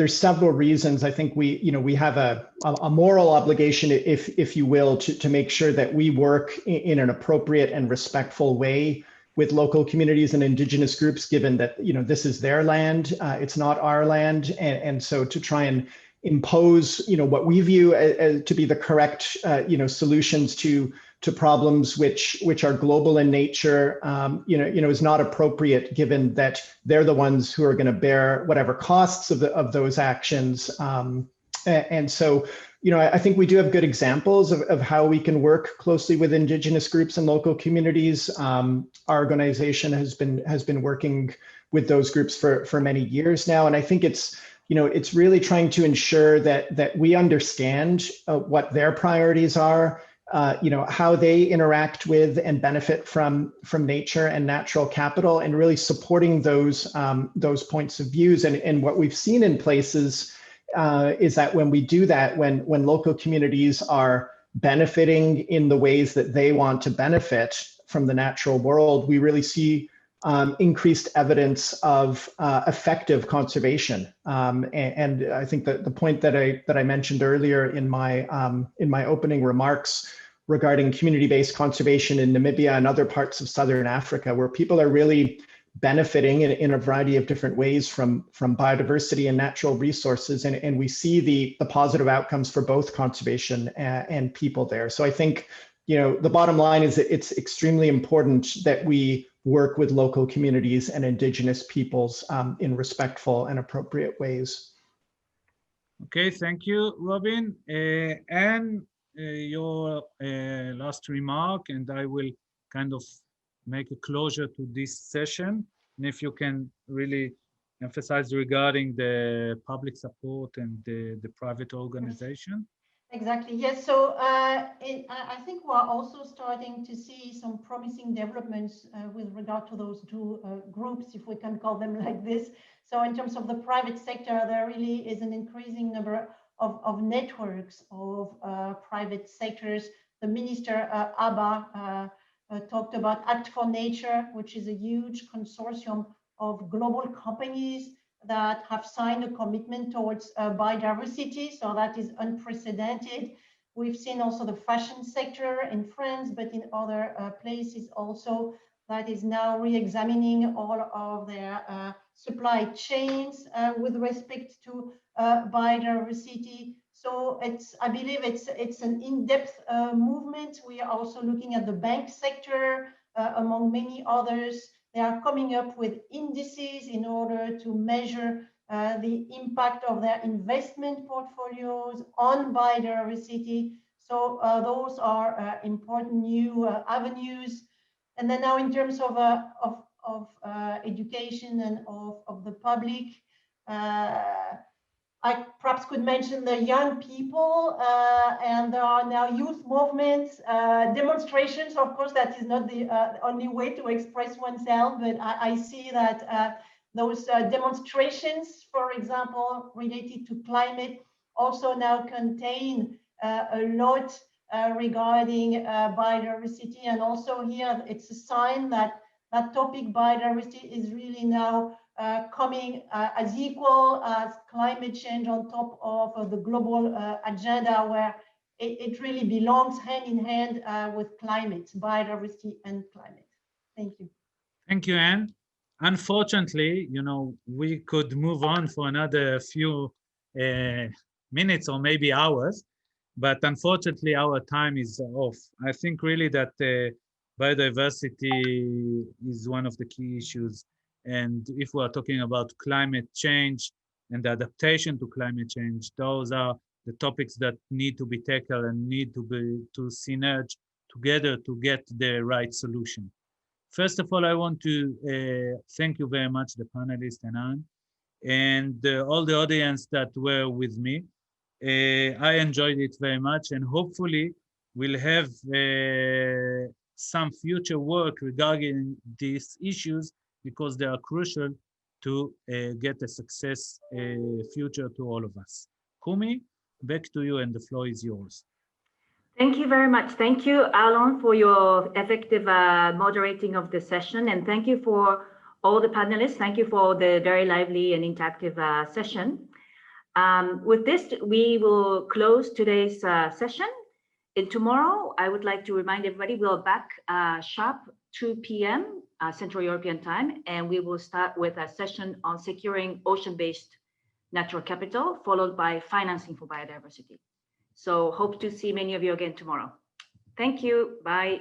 several reasons. I think we have a moral obligation, if you will, to make sure that we work in an appropriate and respectful way with local communities and indigenous groups, given that this is their land, it's not our land, and so to try and impose what we view as to be the correct solutions to problems which are global in nature, is not appropriate, given that they're the ones who are going to bear whatever costs of those actions, And so, you know, I think we do have good examples of how we can work closely with Indigenous groups and local communities. Our organization has been working with those groups for many years now, and I think it's, you know, it's really trying to ensure that we understand what their priorities are, you know, how they interact with and benefit from nature and natural capital, and really supporting those points of views. And what we've seen in places is that when we do that, when local communities are benefiting in the ways that they want to benefit from the natural world, we really see increased evidence of effective conservation. And I think that the point that I mentioned earlier in my opening remarks regarding community-based conservation in Namibia and other parts of Southern Africa, where people are really benefiting in a variety of different ways from biodiversity and natural resources, and we see the positive outcomes for both conservation and people there. So I think, you know, the bottom line is that it's extremely important that we work with local communities and Indigenous peoples in respectful and appropriate ways. Okay, thank you, Robin. And your last remark, and I will kind of make a closure to this session. And if you can really emphasize regarding the public support and the private organization. Exactly. Yes. So I think we're also starting to see some promising developments with regard to those two groups, if we can call them like this. So in terms of the private sector, there really is an increasing number of networks of private sectors. The minister, Abba, talked about Act for Nature, which is a huge consortium of global companies that have signed a commitment towards biodiversity. So that is unprecedented. We've seen also the fashion sector in France, but in other places also, that is now re-examining all of their supply chains with respect to biodiversity. So I believe it's an in-depth movement. We are also looking at the bank sector, among many others. They are coming up with indices in order to measure the impact of their investment portfolios on biodiversity. So those are important new avenues. And then now in terms of education and of the public, I perhaps could mention the young people, and there are now youth movements, demonstrations. Of course, that is not the only way to express oneself, but I see that those demonstrations, for example, related to climate, also now contain a lot regarding biodiversity. And also here, it's a sign that that topic, biodiversity, is really now coming as equal as climate change on top of the global agenda, where it really belongs hand in hand with climate, biodiversity and climate. Thank you. Thank you, Anne. Unfortunately, you know, we could move on for another few minutes or maybe hours, but unfortunately our time is off. I think really that biodiversity is one of the key issues. And if we are talking about climate change and the adaptation to climate change, those are the topics that need to be tackled and need to synergize together to get the right solution. First of all, I want to thank you very much, the panelists and Anne, and all the audience that were with me. I enjoyed it very much, and hopefully we'll have some future work regarding these issues, because they are crucial to get a success future to all of us. Kumi, back to you, and the floor is yours. Thank you very much. Thank you, Alon, for your effective moderating of the session. And thank you for all the panelists. Thank you for the very lively and interactive session. With this, we will close today's session. And tomorrow, I would like to remind everybody, we're back sharp 2 p.m. Central European time, and we will start with a session on securing ocean-based natural capital, followed by financing for biodiversity. So hope to see many of you again tomorrow. Thank you. Bye.